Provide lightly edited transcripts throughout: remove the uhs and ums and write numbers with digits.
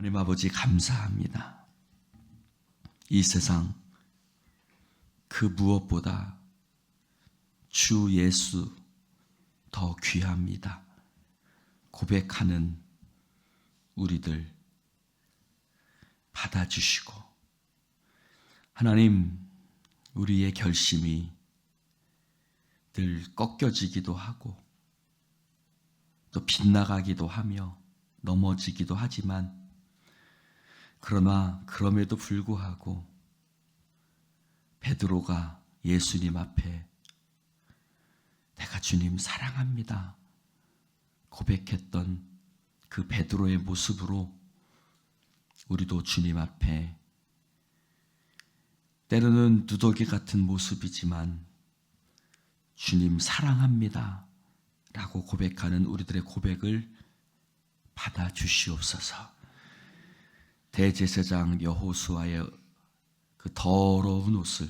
하나님 아버지 감사합니다. 이 세상 그 무엇보다 주 예수 더 귀합니다. 고백하는 우리들 받아주시고, 하나님, 우리의 결심이 늘 꺾여지기도 하고 또 빗나가기도 하며 넘어지기도 하지만, 그러나 그럼에도 불구하고 베드로가 예수님 앞에 내가 주님 사랑합니다 고백했던 그 베드로의 모습으로 우리도 주님 앞에 때로는 누더기 같은 모습이지만 주님 사랑합니다 라고 고백하는 우리들의 고백을 받아주시옵소서. 대제사장 여호수아의 그 더러운 옷을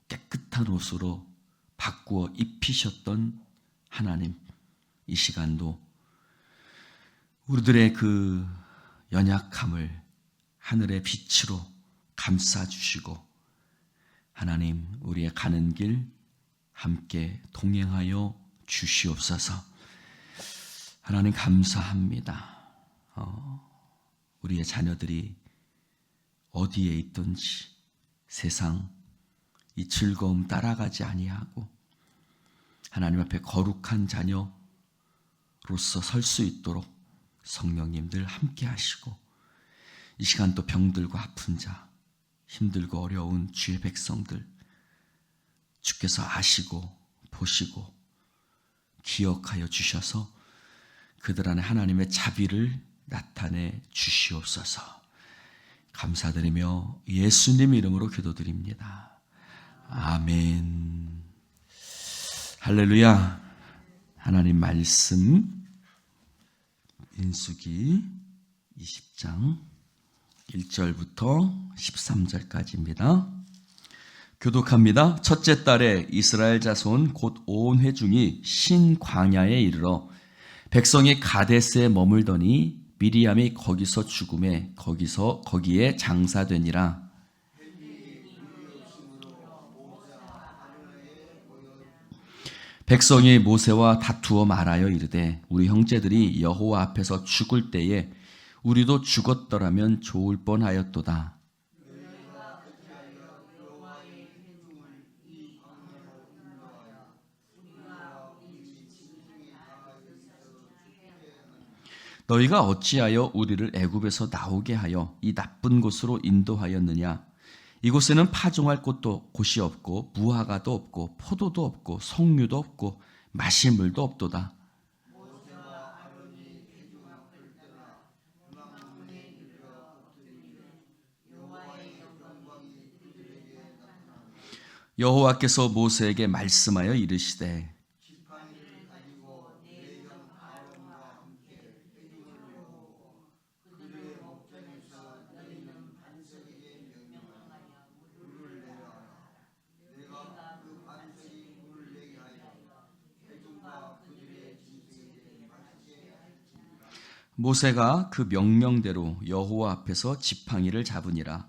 깨끗한 옷으로 바꾸어 입히셨던 하나님, 이 시간도 우리들의 그 연약함을 하늘의 빛으로 감싸주시고, 하나님, 우리의 가는 길 함께 동행하여 주시옵소서. 하나님 감사합니다. 우리의 자녀들이 어디에 있든지 세상 이 즐거움 따라가지 아니하고 하나님 앞에 거룩한 자녀로서 설 수 있도록 성령님들 함께 하시고, 이 시간 또 병들고 아픈 자, 힘들고 어려운 주의 백성들 주께서 아시고 보시고 기억하여 주셔서 그들 안에 하나님의 자비를 나타내 주시옵소서. 감사드리며 예수님 이름으로 기도드립니다. 아멘. 할렐루야. 하나님 말씀 민수기 20장 1절부터 13절까지입니다. 교독합니다. 첫째 달에 이스라엘 자손 곧 온 회중이 신 광야에 이르러 백성이 가데스에 머물더니 미리암이 거기서 죽음에 거기에 장사되니라. 백성이 모세와 다투어 말하여 이르되 우리 형제들이 여호와 앞에서 죽을 때에 우리도 죽었더라면 좋을 뻔하였도다. 너희가 어찌하여 우리를 애굽에서 나오게 하여 이 나쁜 곳으로 인도하였느냐? 이곳에는 파종할 곳이 없고 무화과도 없고 포도도 없고 석류도 없고 마실 물도 없도다. 여호와께서 모세에게 말씀하여 이르시되 모세가 그 명령대로 여호와 앞에서 지팡이를 잡으니라.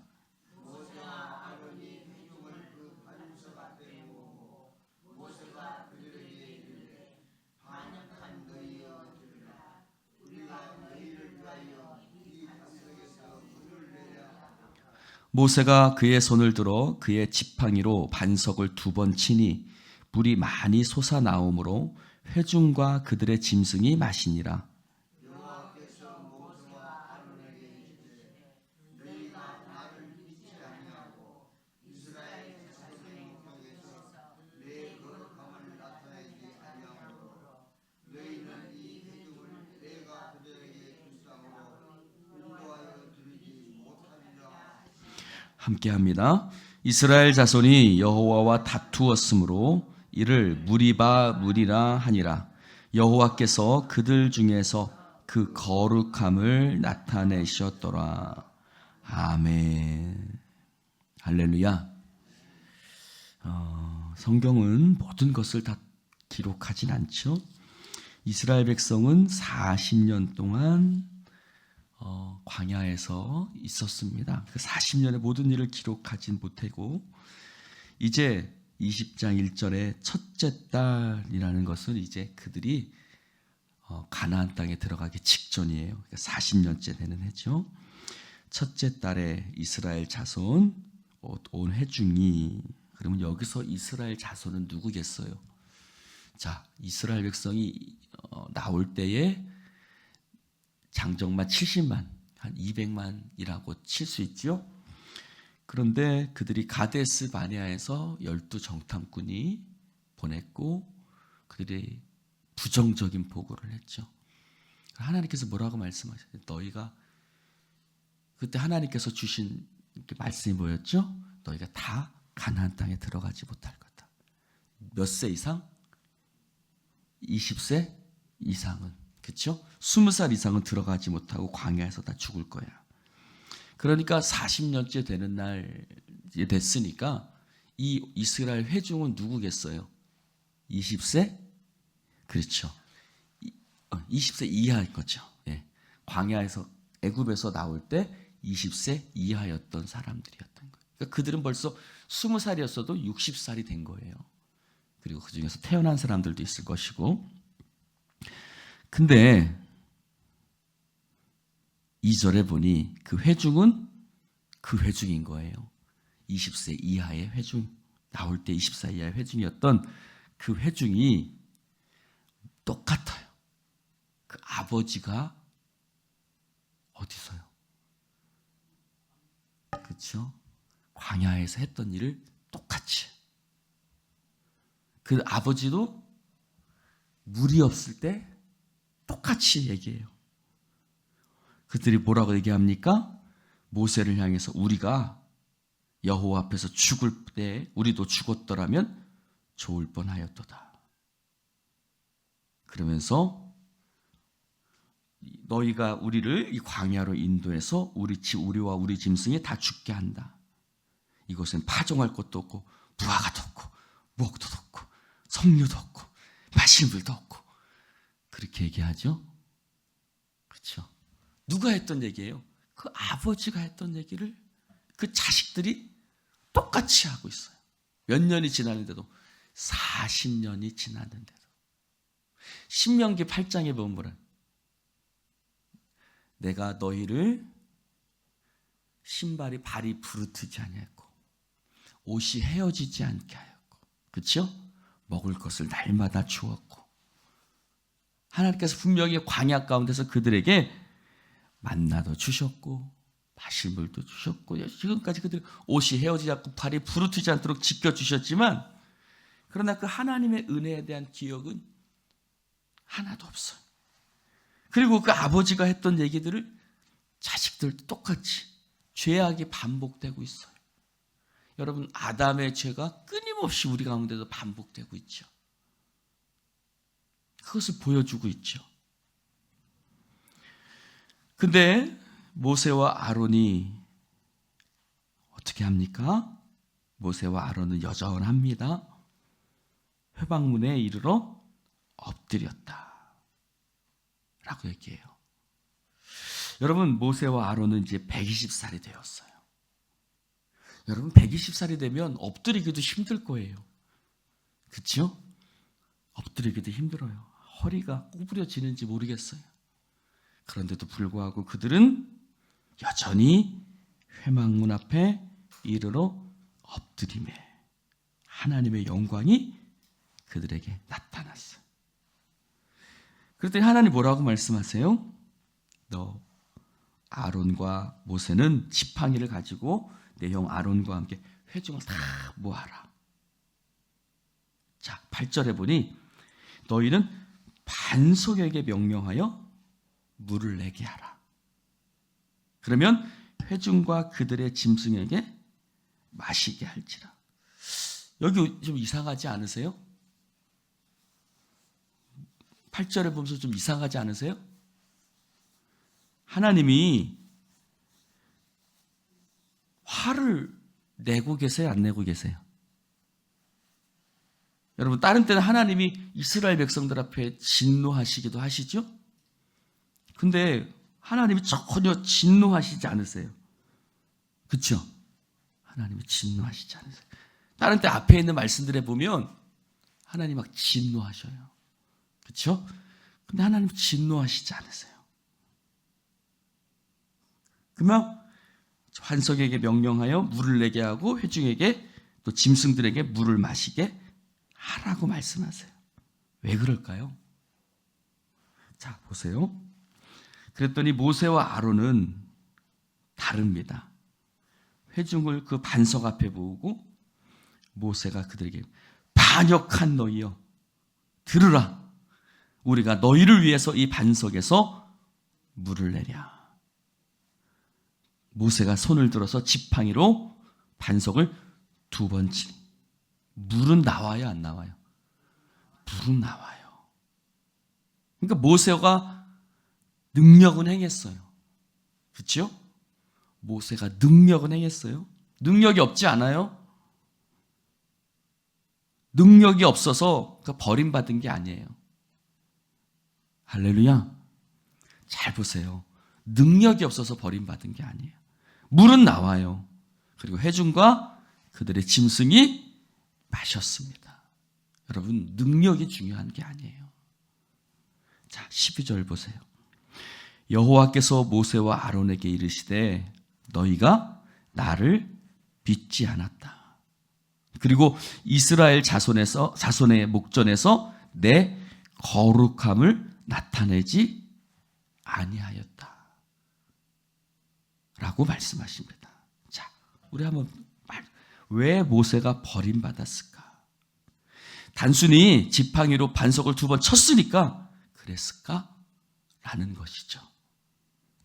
모세가 그의 손을 들어 그의 지팡이로 반석을 2번 치니 물이 많이 솟아나오므로 회중과 그들의 짐승이 마시니라. 함께합니다. 이스라엘 자손이 여호와와 다투었으므로 이를 무리라 하니라. 여호와께서 그들 중에서 그 거룩함을 나타내셨더라. 아멘. 할렐루야. 성경은 모든 것을 다 기록하진 않죠. 이스라엘 백성은 40년 동안 광야에서 있었습니다. 그 40년의 모든 일을 기록하진 못하고 이제 20장 1절에 첫째 달이라는 것은 이제 그들이 가나안 땅에 들어가기 직전이에요. 그러니까 40년째 되는 해죠. 첫째 달에 이스라엘 자손 온 회중이, 그러면 여기서 이스라엘 자손은 누구겠어요? 자, 이스라엘 백성이 나올 때에 장정만 70만, 한 200만이라고 칠 수 있죠. 그런데 그들이 가데스 바네아에서 12정탐꾼이 보냈고 그들이 부정적인 보고를 했죠. 하나님께서 뭐라고 말씀하셨어요? 너희가 그때 하나님께서 주신 말씀이 뭐였죠? 너희가 다 가나안 땅에 들어가지 못할 거다. 몇 세 이상? 20세 이상은, 그렇죠? 20살 이상은 들어가지 못하고 광야에서 다 죽을 거야. 그러니까 40년째 되는 날 이제 됐으니까 이 이스라엘 회중은 누구겠어요? 20세? 그렇죠. 20세 이하일 거죠. 예. 광야에서 애굽에서 나올 때 20세 이하였던 사람들이었던 거예요. 그러니까 그들은 벌써 20살이었어도 60살이 된 거예요. 그리고 그 중에서 태어난 사람들도 있을 것이고. 근데 2절에 보니 그 회중은 그 회중인 거예요. 20세 이하의 회중, 나올 때 20세 이하의 회중이었던 그 회중이 똑같아요. 그 아버지가 어디서요? 그렇죠? 광야에서 했던 일을 똑같이. 그 아버지도 물이 없을 때 똑같이 얘기해요. 그들이 뭐라고 얘기합니까? 모세를 향해서 우리가 여호와 앞에서 죽을 때 우리도 죽었더라면 좋을 뻔하였도다. 그러면서 너희가 우리를 이 광야로 인도해서 우리와 우리 짐승이 다 죽게 한다. 이곳엔 파종할 것도 없고 무화과도 없고 무옥도 없고 석류도 없고 마실 물도 없고, 그렇게 얘기하죠. 그렇죠? 누가 했던 얘기예요? 그 아버지가 했던 얘기를 그 자식들이 똑같이 하고 있어요. 몇 년이 지났는데도, 40년이 지났는데도. 신명기 8장에 보면 뭐라, 내가 너희를 발이 부르트지 아니했고 옷이 헤어지지 않게 하였고, 그렇죠? 먹을 것을 날마다 주었고, 하나님께서 분명히 광야 가운데서 그들에게 만나도 주셨고 마실 물도 주셨고, 지금까지 그들 옷이 헤어지지 않고 발이 부르트지 않도록 지켜주셨지만, 그러나 그 하나님의 은혜에 대한 기억은 하나도 없어요. 그리고 그 아버지가 했던 얘기들을 자식들도 똑같이 죄악이 반복되고 있어요. 여러분, 아담의 죄가 끊임없이 우리 가운데도 반복되고 있죠. 그것을 보여주고 있죠. 근데 모세와 아론이 어떻게 합니까? 모세와 아론은 여전합니다. 회방문에 이르러 엎드렸다 라고 얘기해요. 여러분, 모세와 아론은 이제 120살이 되었어요. 여러분, 120살이 되면 엎드리기도 힘들 거예요. 그렇죠? 엎드리기도 힘들어요. 허리가 구부려지는지 모르겠어요. 그런데도 불구하고 그들은 여전히 회막문 앞에 이르러 엎드리매 하나님의 영광이 그들에게 나타났어요. 그랬더니 하나님 뭐라고 말씀하세요? 너 아론과 모세는 지팡이를 가지고 내 형 아론과 함께 회중을 다 모아라. 자, 8절에 보니 너희는 반석에게 명령하여 물을 내게 하라. 그러면 회중과 그들의 짐승에게 마시게 할지라. 여기 좀 이상하지 않으세요? 8절에 보면서 좀 이상하지 않으세요? 하나님이 화를 내고 계세요? 안 내고 계세요? 여러분, 다른 때는 하나님이 이스라엘 백성들 앞에 진노하시기도 하시죠? 근데 하나님이 전혀 진노하시지 않으세요. 그렇죠? 하나님이 진노하시지 않으세요. 다른 때 앞에 있는 말씀들에 보면 하나님 막 진노하셔요. 그렇죠? 근데 하나님 진노하시지 않으세요. 그러면 환석에게 명령하여 물을 내게 하고 회중에게 또 짐승들에게 물을 마시게 하라고 말씀하세요. 왜 그럴까요? 자, 보세요. 그랬더니 모세와 아론은 다릅니다. 회중을 그 반석 앞에 모으고 모세가 그들에게 반역한 너희여 들으라. 우리가 너희를 위해서 이 반석에서 물을 내랴. 모세가 손을 들어서 지팡이로 반석을 2번 치니 물은 나와요, 안 나와요? 물은 나와요. 그러니까 모세가 능력은 행했어요. 그렇죠? 모세가 능력은 행했어요. 능력이 없지 않아요? 능력이 없어서 버림받은 게 아니에요. 할렐루야. 잘 보세요. 능력이 없어서 버림받은 게 아니에요. 물은 나와요. 그리고 회중과 그들의 짐승이 마셨습니다. 여러분, 능력이 중요한 게 아니에요. 자, 12절 보세요. 여호와께서 모세와 아론에게 이르시되 너희가 나를 믿지 않았다. 그리고 이스라엘 자손의 목전에서 내 거룩함을 나타내지 아니하였다. 라고 말씀하십니다. 자, 우리 한번 왜 모세가 버림받았을까? 단순히 지팡이로 반석을 2번 쳤으니까 그랬을까? 라는 것이죠.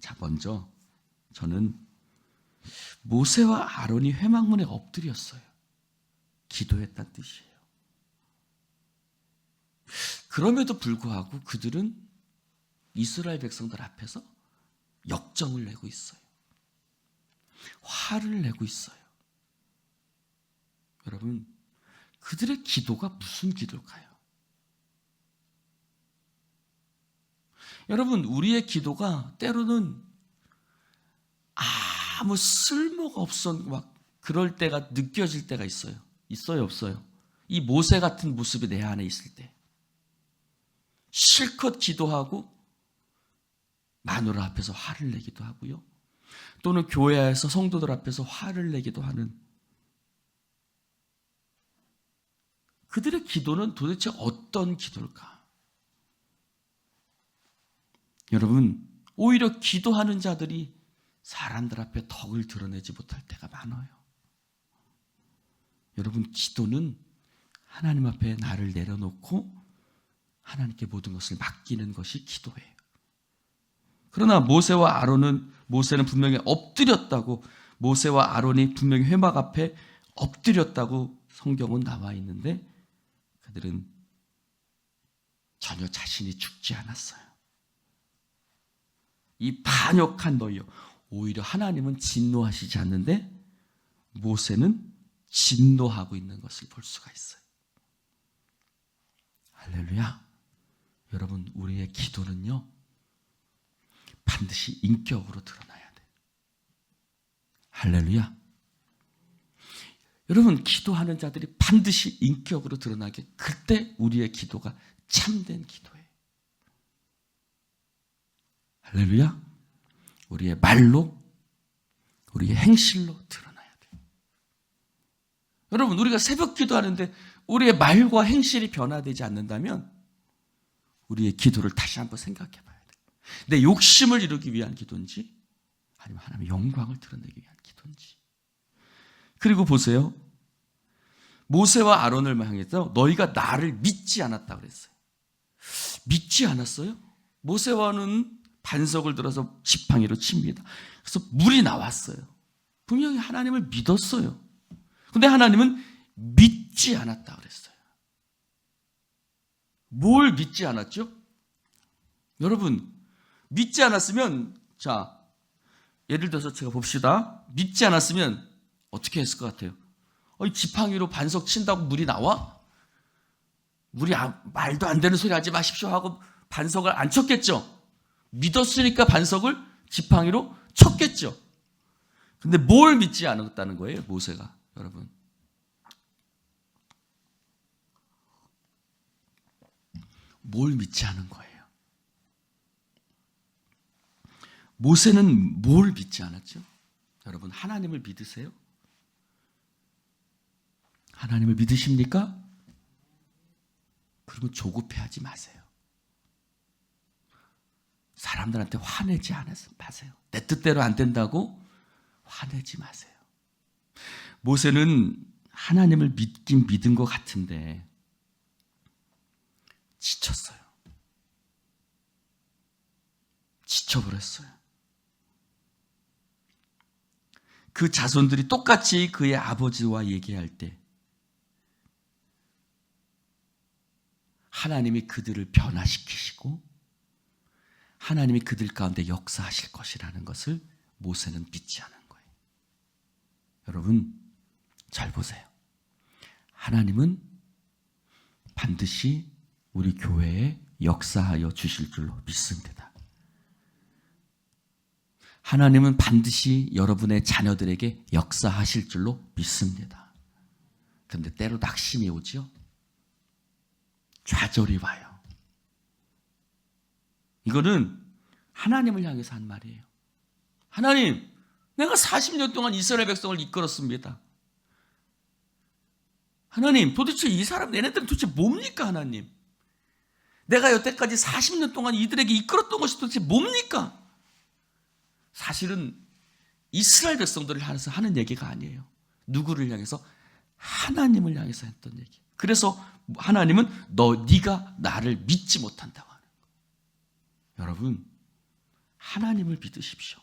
자, 먼저 저는 모세와 아론이 회막문에 엎드렸어요. 기도했다는 뜻이에요. 그럼에도 불구하고 그들은 이스라엘 백성들 앞에서 역정을 내고 있어요. 화를 내고 있어요. 여러분, 그들의 기도가 무슨 기도일까요? 여러분, 우리의 기도가 때로는 아무 쓸모가 없어 막 그럴 때가 느껴질 때가 있어요. 있어요, 없어요? 이 모세 같은 모습이 내 안에 있을 때 실컷 기도하고 마누라 앞에서 화를 내기도 하고요. 또는 교회에서 성도들 앞에서 화를 내기도 하는 그들의 기도는 도대체 어떤 기도일까? 여러분, 오히려 기도하는 자들이 사람들 앞에 덕을 드러내지 못할 때가 많아요. 여러분, 기도는 하나님 앞에 나를 내려놓고 하나님께 모든 것을 맡기는 것이 기도예요. 그러나 모세는 분명히 엎드렸다고, 모세와 아론이 분명히 회막 앞에 엎드렸다고 성경은 나와 있는데 그들은 전혀 자신이 죽지 않았어요. 이 반역한 너희요. 오히려 하나님은 진노하시지 않는데 모세는 진노하고 있는 것을 볼 수가 있어요. 할렐루야. 여러분, 우리의 기도는요 반드시 인격으로 드러나야 돼요. 할렐루야. 여러분, 기도하는 자들이 반드시 인격으로 드러나게, 그때 우리의 기도가 참된 기도예요. 할렐루야. 우리의 말로, 우리의 행실로 드러나야 돼요. 여러분, 우리가 새벽 기도하는데 우리의 말과 행실이 변화되지 않는다면 우리의 기도를 다시 한번 생각해 봐야 돼요. 내 욕심을 이루기 위한 기도인지 아니면 하나님의 영광을 드러내기 위한 기도인지. 그리고 보세요. 모세와 아론을 향해서 너희가 나를 믿지 않았다 그랬어요. 믿지 않았어요? 모세와는 반석을 들어서 지팡이로 칩니다. 그래서 물이 나왔어요. 분명히 하나님을 믿었어요. 근데 하나님은 믿지 않았다 그랬어요. 뭘 믿지 않았죠? 여러분, 믿지 않았으면, 자, 예를 들어서 제가 봅시다. 믿지 않았으면 어떻게 했을 것 같아요? 지팡이로 반석 친다고 물이 나와? 말도 안 되는 소리 하지 마십시오 하고 반석을 안 쳤겠죠? 믿었으니까 반석을 지팡이로 쳤겠죠. 근데 뭘 믿지 않았다는 거예요, 모세가. 여러분, 뭘 믿지 않은 거예요? 모세는 뭘 믿지 않았죠? 여러분, 하나님을 믿으세요? 하나님을 믿으십니까? 그러면 조급해하지 마세요. 사람들한테 화내지 마세요. 내 뜻대로 안 된다고 화내지 마세요. 모세는 하나님을 믿긴 믿은 것 같은데 지쳤어요. 지쳐버렸어요. 그 자손들이 똑같이 그의 아버지와 얘기할 때 하나님이 그들을 변화시키시고 하나님이 그들 가운데 역사하실 것이라는 것을 모세는 믿지 않은 거예요. 여러분, 잘 보세요. 하나님은 반드시 우리 교회에 역사하여 주실 줄로 믿습니다. 하나님은 반드시 여러분의 자녀들에게 역사하실 줄로 믿습니다. 그런데 때로 낙심이 오죠. 좌절이 와요. 이거는 하나님을 향해서 한 말이에요. 하나님, 내가 40년 동안 이스라엘 백성을 이끌었습니다. 하나님, 도대체 이 사람, 얘네들은 도대체 뭡니까, 하나님? 내가 여태까지 40년 동안 이들에게 이끌었던 것이 도대체 뭡니까? 사실은 이스라엘 백성들을 향해서 하는 얘기가 아니에요. 누구를 향해서? 하나님을 향해서 했던 얘기. 그래서 하나님은 네가 나를 믿지 못한다고 하는 거예요. 여러분, 하나님을 믿으십시오.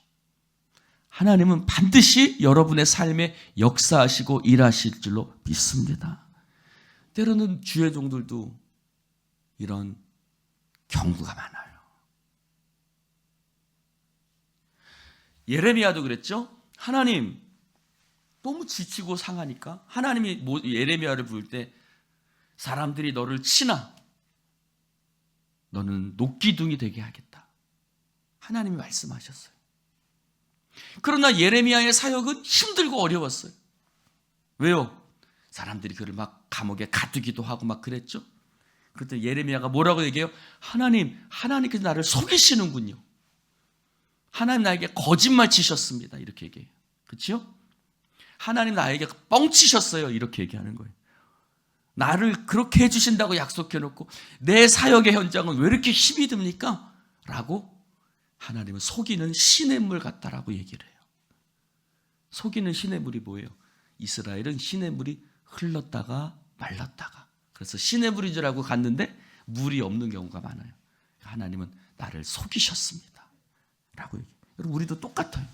하나님은 반드시 여러분의 삶에 역사하시고 일하실 줄로 믿습니다. 때로는 주의 종들도 이런 경우가 많아요. 예레미야도 그랬죠. 하나님, 너무 지치고 상하니까 하나님이 예레미야를 부를 때 사람들이 너를 치나 너는 녹기둥이 되게 하겠다. 하나님이 말씀하셨어요. 그러나 예레미야의 사역은 힘들고 어려웠어요. 왜요? 사람들이 그를 막 감옥에 가두기도 하고 막 그랬죠. 그때 예레미야가 뭐라고 얘기해요? 하나님께서 나를 속이시는군요. 하나님 나에게 거짓말 치셨습니다. 이렇게 얘기해요. 그렇죠? 하나님 나에게 뻥치셨어요. 이렇게 얘기하는 거예요. 나를 그렇게 해주신다고 약속해놓고 내 사역의 현장은 왜 이렇게 힘이 듭니까? 라고 하나님은 속이는 시냇물 같다라고 얘기를 해요. 속이는 시냇물이 뭐예요? 이스라엘은 시냇물이 흘렀다가 말랐다가, 그래서 시냇물인 줄 알고 갔는데 물이 없는 경우가 많아요. 하나님은 나를 속이셨습니다 라고 얘기해요. 여러분, 우리도 똑같아요.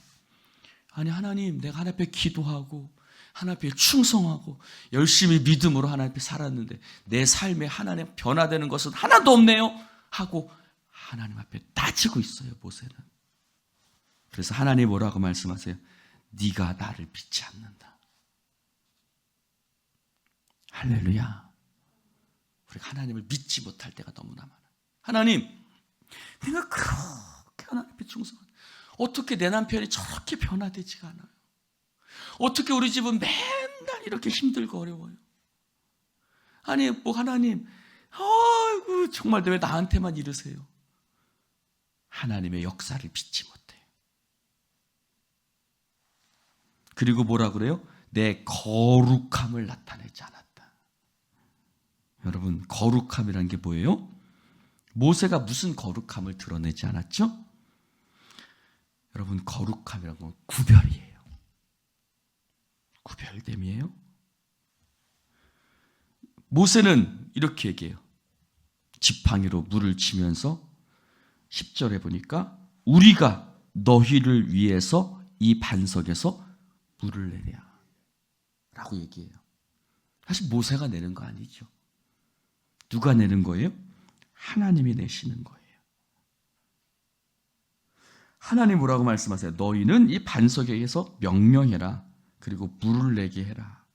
아니, 하나님, 내가 하나님 앞에 기도하고 하나님 앞에 충성하고 열심히 믿음으로 하나님 앞에 살았는데 내 삶에 하나님 변화되는 것은 하나도 없네요 하고 하나님 앞에 따지고 있어요, 모세는. 그래서 하나님이 뭐라고 말씀하세요? 네가 나를 믿지 않는다. 할렐루야. 우리가 하나님을 믿지 못할 때가 너무나 많아요. 하나님, 내가 그렇게 하나님 앞에 충성하는데 어떻게 내 남편이 저렇게 변화되지가 않아요? 어떻게 우리 집은 맨날 이렇게 힘들고 어려워요? 아니, 하나님, 아이고, 정말 왜 나한테만 이러세요? 하나님의 역사를 믿지 못해요. 그리고 뭐라 그래요? 내 거룩함을 나타내지 않았다. 여러분, 거룩함이란 게 뭐예요? 모세가 무슨 거룩함을 드러내지 않았죠? 여러분, 거룩함이란 건 구별이에요. 구별됨이에요. 모세는 이렇게 얘기해요. 지팡이로 물을 치면서 10절에 보니까 우리가 너희를 위해서 이 반석에서 물을 내랴 라고 얘기해요. 사실 모세가 내는 거 아니죠. 누가 내는 거예요? 하나님이 내시는 거예요. 하나님 뭐라고 말씀하세요? 너희는 이 반석에서 명령해라. 그리고 물을 내게 해라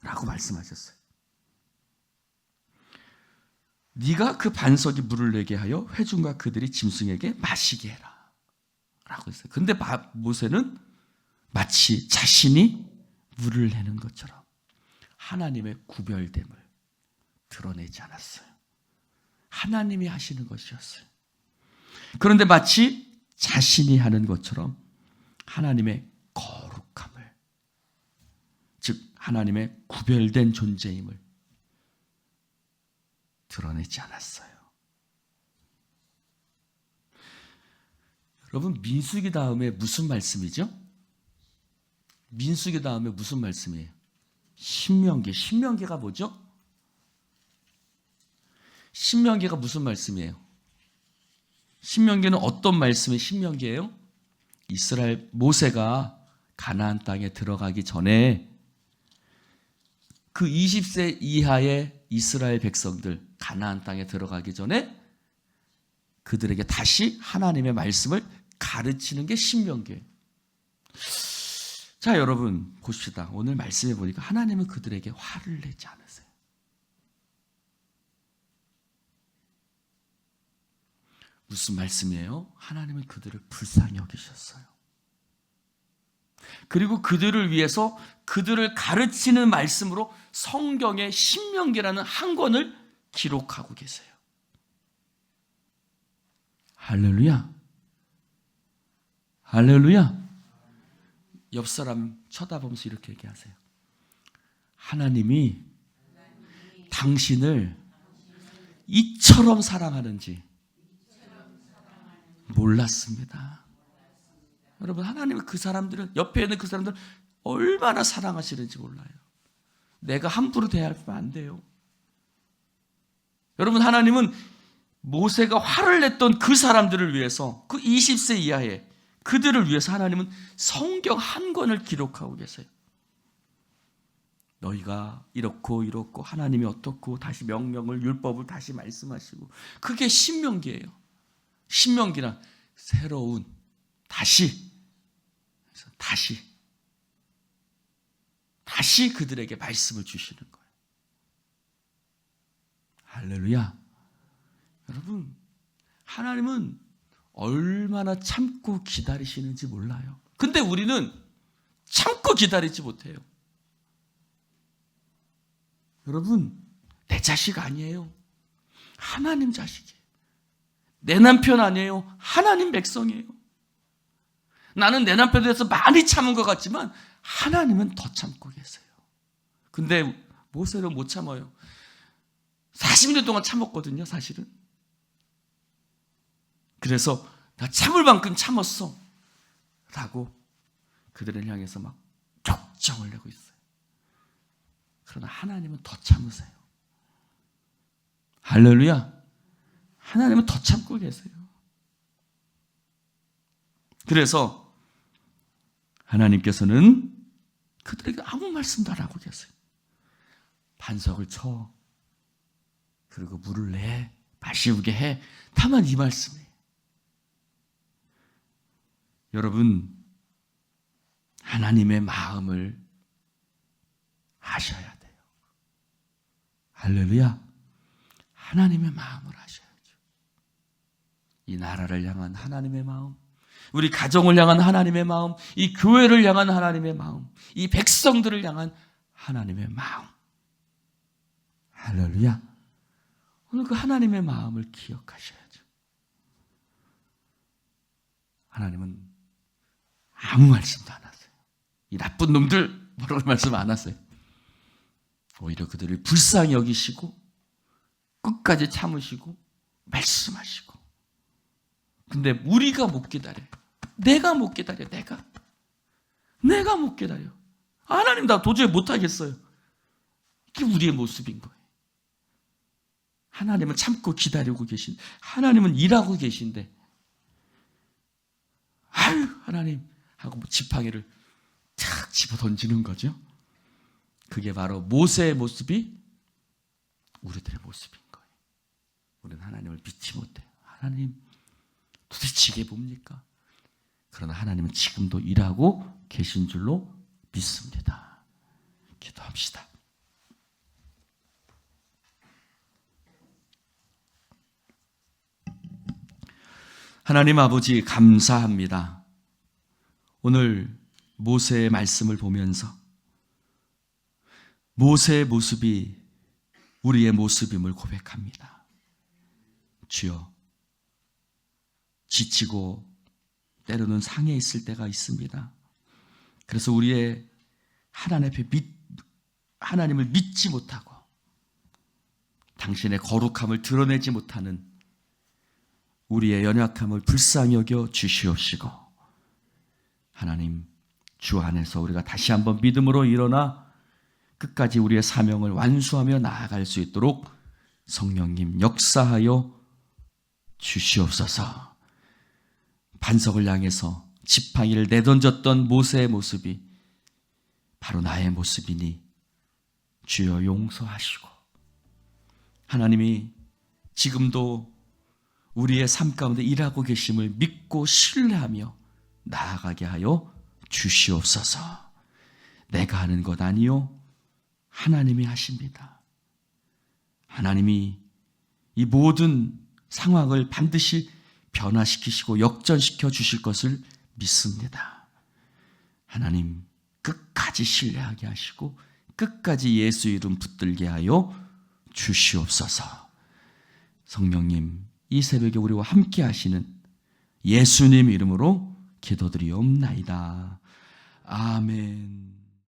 라고 말씀하셨어요. 네가 그 반석이 물을 내게 하여 회중과 그들이 짐승에게 마시게 해라 라고 했어요. 근데 모세는 마치 자신이 물을 내는 것처럼 하나님의 구별됨을 드러내지 않았어요. 하나님이 하시는 것이었어요. 그런데 마치 자신이 하는 것처럼 하나님의 거룩함을, 즉 하나님의 구별된 존재임을 드러내지 않았어요. 여러분, 민수기 다음에 무슨 말씀이죠? 민수기 다음에 무슨 말씀이에요? 신명기. 신명기가 뭐죠? 신명기가 무슨 말씀이에요? 신명기는 어떤 말씀이 신명기예요? 이스라엘 모세가 가나안 땅에 들어가기 전에 그 20세 이하의 이스라엘 백성들 가나안 땅에 들어가기 전에 그들에게 다시 하나님의 말씀을 가르치는 게 신명기예요. 자, 여러분 보십시다. 오늘 말씀해 보니까 하나님은 그들에게 화를 내지 않으세요. 무슨 말씀이에요? 하나님은 그들을 불쌍히 여기셨어요. 그리고 그들을 위해서 그들을 가르치는 말씀으로 성경의 신명기라는 한 권을 기록하고 계세요. 할렐루야. 할렐루야. 옆 사람 쳐다보면서 이렇게 얘기하세요. 하나님이 당신을 이처럼 사랑하는지 몰랐습니다. 여러분, 하나님은 그 사람들은, 옆에 있는 그 사람들은 얼마나 사랑하시는지 몰라요. 내가 함부로 대하면 안 돼요. 여러분, 하나님은 모세가 화를 냈던 그 사람들을 위해서, 그 20세 이하의 그들을 위해서 하나님은 성경 한 권을 기록하고 계세요. 너희가 이렇고 하나님이 어떻고 다시 명령을, 율법을 다시 말씀하시고, 그게 신명기예요. 신명기란 새로운 다시 그들에게 말씀을 주시는 거예요. 할렐루야. 여러분, 하나님은 얼마나 참고 기다리시는지 몰라요. 근데 우리는 참고 기다리지 못해요. 여러분, 내 자식 아니에요. 하나님 자식이에요. 내 남편 아니에요. 하나님 백성이에요. 나는 내 남편에 대해서 많이 참은 것 같지만 하나님은 더 참고 계세요. 근데 모세는 못 참아요. 40년 동안 참았거든요, 사실은. 그래서 나 참을 만큼 참았어 라고 그들을 향해서 막 격정을 내고 있어요. 그러나 하나님은 더 참으세요. 할렐루야. 하나님은 더 참고 계세요. 그래서 하나님께서는 그들에게 아무 말씀도 안 하고 계세요. 반석을 쳐, 그리고 물을 내, 마시우게 해. 다만 이 말씀이에요. 여러분, 하나님의 마음을 아셔야 돼요. 할렐루야. 하나님의 마음을 아셔야죠. 이 나라를 향한 하나님의 마음, 우리 가정을 향한 하나님의 마음, 이 교회를 향한 하나님의 마음, 이 백성들을 향한 하나님의 마음. 할렐루야. 오늘 그 하나님의 마음을 기억하셔야죠. 하나님은 아무 말씀도 안 하세요. 이 나쁜 놈들 뭐라고 말씀 안 하세요. 오히려 그들을 불쌍히 여기시고 끝까지 참으시고 말씀하시고. 근데 우리가 못 기다려요. 내가 못 기다려. 내가 못 기다려. 하나님, 나 도저히 못하겠어요. 이게 우리의 모습인 거예요. 하나님은 참고 기다리고 계신, 하나님은 일하고 계신데, 아유 하나님 하고 지팡이를 탁 집어 던지는 거죠. 그게 바로 모세의 모습이 우리들의 모습인 거예요. 우리는 하나님을 믿지 못해요. 하나님 도대체 이게 뭡니까? 그러나 하나님은 지금도 일하고 계신 줄로 믿습니다. 기도합시다. 하나님 아버지 감사합니다. 오늘 모세의 말씀을 보면서 모세의 모습이 우리의 모습임을 고백합니다. 주여, 지치고 때로는 상해 있을 때가 있습니다. 그래서 우리의 하나님 앞에 하나님을 믿지 못하고 당신의 거룩함을 드러내지 못하는 우리의 연약함을 불쌍히 여겨 주시옵시고, 하나님 주 안에서 우리가 다시 한번 믿음으로 일어나 끝까지 우리의 사명을 완수하며 나아갈 수 있도록 성령님 역사하여 주시옵소서. 반석을 향해서 지팡이를 내던졌던 모세의 모습이 바로 나의 모습이니 주여 용서하시고, 하나님이 지금도 우리의 삶 가운데 일하고 계심을 믿고 신뢰하며 나아가게 하여 주시옵소서. 내가 하는 것 아니요 하나님이 하십니다. 하나님이 이 모든 상황을 반드시 변화시키시고 역전시켜 주실 것을 믿습니다. 하나님 끝까지 신뢰하게 하시고 끝까지 예수 이름 붙들게 하여 주시옵소서. 성령님, 이 새벽에 우리와 함께 하시는 예수님 이름으로 기도드리옵나이다. 아멘.